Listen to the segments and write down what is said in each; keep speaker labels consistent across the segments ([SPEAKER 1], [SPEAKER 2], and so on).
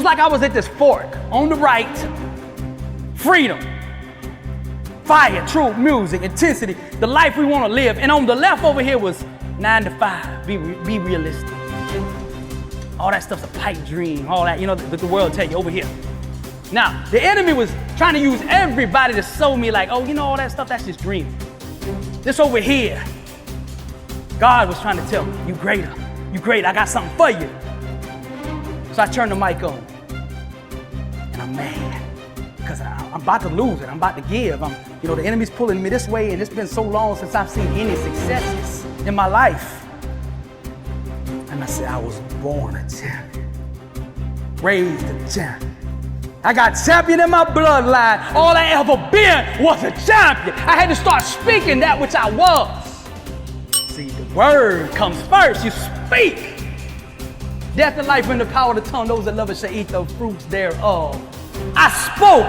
[SPEAKER 1] like I was at this fork. On the right, freedom, fire, truth, music, intensity, the life we want to live. And on the left over here was 9 to 5, be realistic. All that stuff's a pipe dream, all that, the world tell you over here. Now, the enemy was trying to use everybody to show me like, oh, all that stuff, that's just dreaming. This over here, God was trying to tell me, you greater, I got something for you. So I turned the mic on, and I'm mad, because I'm about to lose it, I'm about to give. The enemy's pulling me this way, and it's been so long since I've seen any successes in my life. And I said, I was born a champion, raised a champion. I got champion in my bloodline. All I ever been was a champion. I had to start speaking that which I was. See, the word comes first. You speak. Death and life in the power of the tongue. Those that love it shall eat the fruits thereof. I spoke.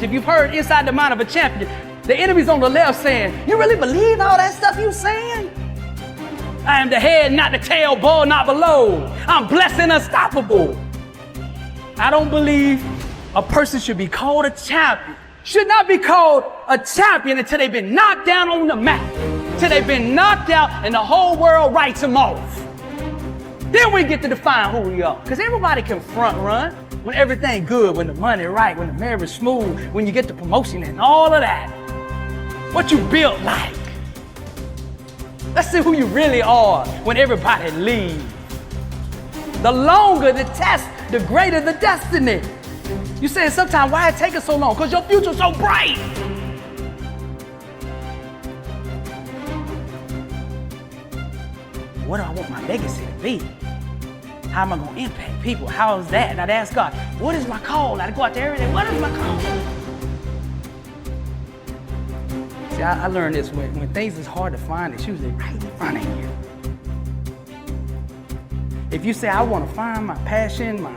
[SPEAKER 1] If you've heard inside the mind of a champion, the enemy's on the left saying, you really believe all that stuff you saying? I am the head, not the tail, above, not below. I'm blessed and unstoppable. I don't believe a person should be called a champion. Should not be called a champion until they've been knocked down on the map. Till they've been knocked out and the whole world writes them off. Then we get to define who we are. Because everybody can front run when everything good, when the money right, when the marriage smooth, when you get the promotion and all of that. What you built like. Let's see who you really are when everybody leaves. The longer the test, the greater the destiny. You saying sometimes why it take us so long? Because your future's so bright. What do I want my legacy to be? How am I going to impact people? How is that? And I'd ask God, what is my call? I'd go out there every day, what is my call? See, I learned this, when things is hard to find, it's usually right in front of you. If you say, I want to find my passion, my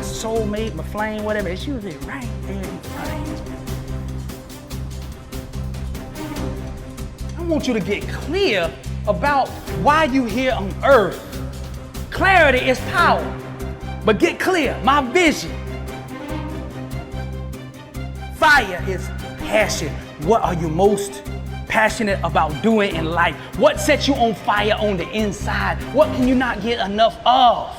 [SPEAKER 1] soulmate, my flame, whatever, it's usually right there in front of you. I want you to get clear about why you're here on earth. Clarity is power, but get clear, my vision. Fire is passion. What are you most passionate about doing in life? What sets you on fire on the inside? What can you not get enough of?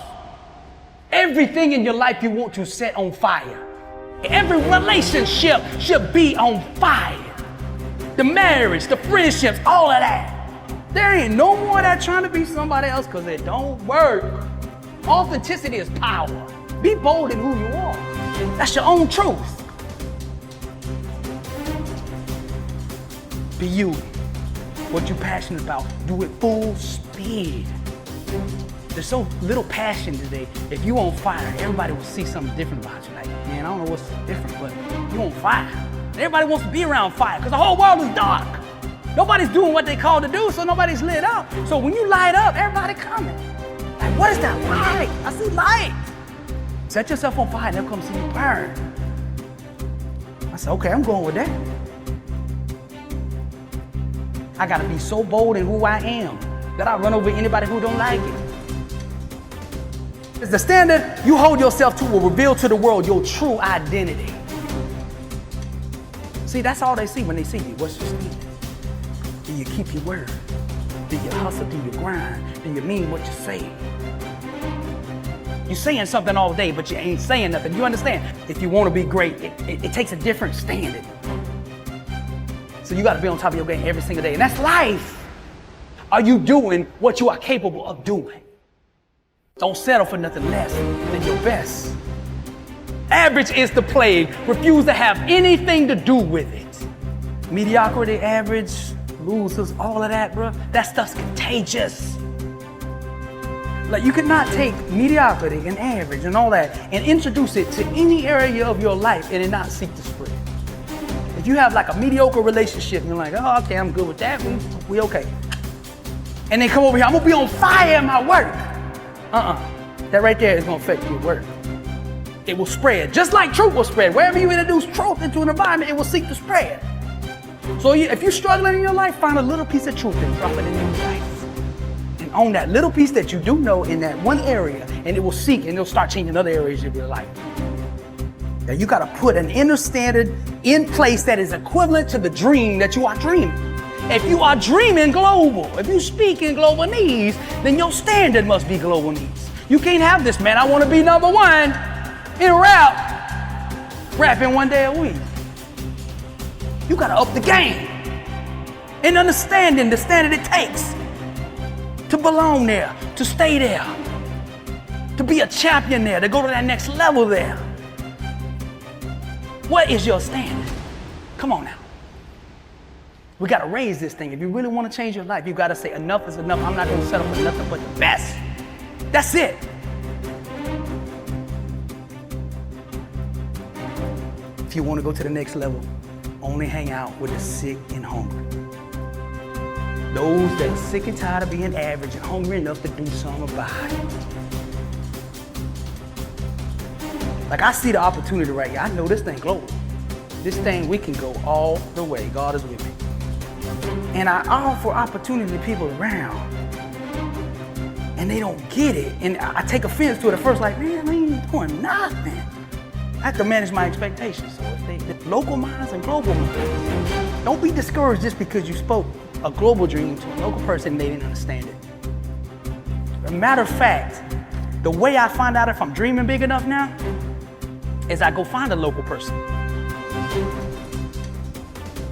[SPEAKER 1] Everything in your life you want to set on fire. Every relationship should be on fire. The marriage, the friendships, all of that. There ain't no more of that trying to be somebody else because it don't work. Authenticity is power. Be bold in who you are. That's your own truth. Be you. What you're passionate about, do it full speed. There's so little passion today. If you on fire, everybody will see something different about you. Like, man, I don't know what's different, but you on fire. Everybody wants to be around fire because the whole world is dark. Nobody's doing what they called to do, so nobody's lit up. So when you light up, everybody coming. Like, what is that light? I see light. Set yourself on fire and they'll come see you burn. I said, okay, I'm going with that. I gotta be so bold in who I am that I run over anybody who don't like it. It's the standard you hold yourself to will reveal to the world your true identity. See, that's all they see when they see you. What's your standard? Do you keep your word? Do you hustle? Do you grind? Do you mean what you say? You're saying something all day, but you ain't saying nothing. You understand? If you want to be great, it takes a different standard. So you got to be on top of your game every single day. And that's life. Are you doing what you are capable of doing? Don't settle for nothing less than your best. Average is the plague. Refuse to have anything to do with it. Mediocrity, average, losers, all of that, bro. That stuff's contagious. Like, you cannot take mediocrity and average and all that and introduce it to any area of your life and it not seek to spread. If you have like a mediocre relationship and you're like, oh, okay, I'm good with that, we okay. And then come over here, I'm gonna be on fire in my work. That right there is gonna affect your work. It will spread, just like truth will spread. Wherever you introduce truth into an environment, it will seek to spread. So if you're struggling in your life, find a little piece of truth and drop it in your life. And and own that little piece that you do know in that one area, and it will seek and it'll start changing other areas of your life. Now you gotta put an inner standard in place that is equivalent to the dream that you are dreaming. If you are dreaming global, if you speak in global needs, then your standard must be global needs. You can't have this, man, I wanna be number one in rapping one day a week. You gotta up the game and understanding the standard it takes to belong there, to stay there, to be a champion there, to go to that next level there. What is your standard? Come on now. We gotta raise this thing. If you really wanna change your life, you gotta say enough is enough. I'm not gonna settle for nothing but the best. That's it. If you wanna go to the next level, only hang out with the sick and hungry. Those that are sick and tired of being average and hungry enough to do something about it. Like I see the opportunity right here. I know this thing global. This thing, we can go all the way. God is with me. And I offer opportunity to people around. And they don't get it. And I take offense to it at first, like, man, I ain't doing nothing. I have to manage my expectations. So if they local minds and global minds. Don't be discouraged just because you spoke a global dream to a local person and they didn't understand it. As a matter of fact, the way I find out if I'm dreaming big enough now is I go find a local person.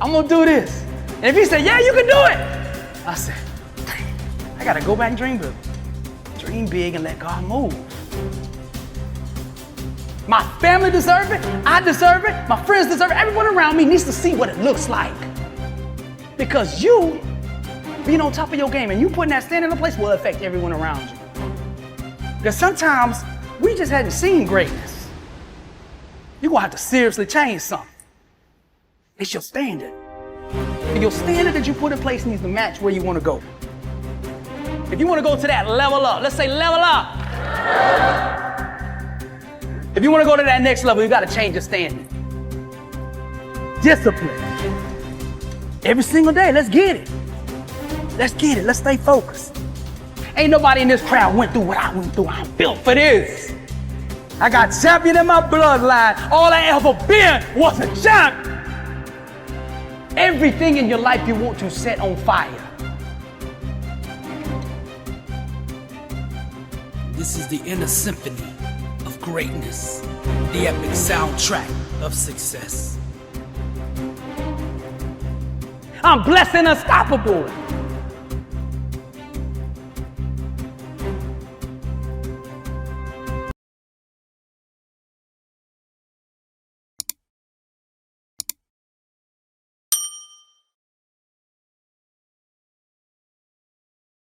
[SPEAKER 1] I'm gonna do this. And if he say, yeah, you can do it, I say, I gotta go back and dream big. Dream big and let God move. My family deserve it, I deserve it, my friends deserve it, everyone around me needs to see what it looks like. Because you being on top of your game and you putting that standard in place will affect everyone around you. Because sometimes we just hadn't seen greatness. You're gonna have to seriously change something. It's your standard. And your standard that you put in place needs to match where you wanna go. If you wanna go to that level up, let's say level up. If you wanna go to that next level, you gotta change your standard. Discipline. Every single day, let's get it. Let's get it, let's stay focused. Ain't nobody in this crowd went through what I went through. I'm built for this. I got champion in my bloodline. All I ever been was a champ. Everything in your life you want to set on fire. This is the inner symphony of greatness, the epic soundtrack of success. I'm blessed and unstoppable.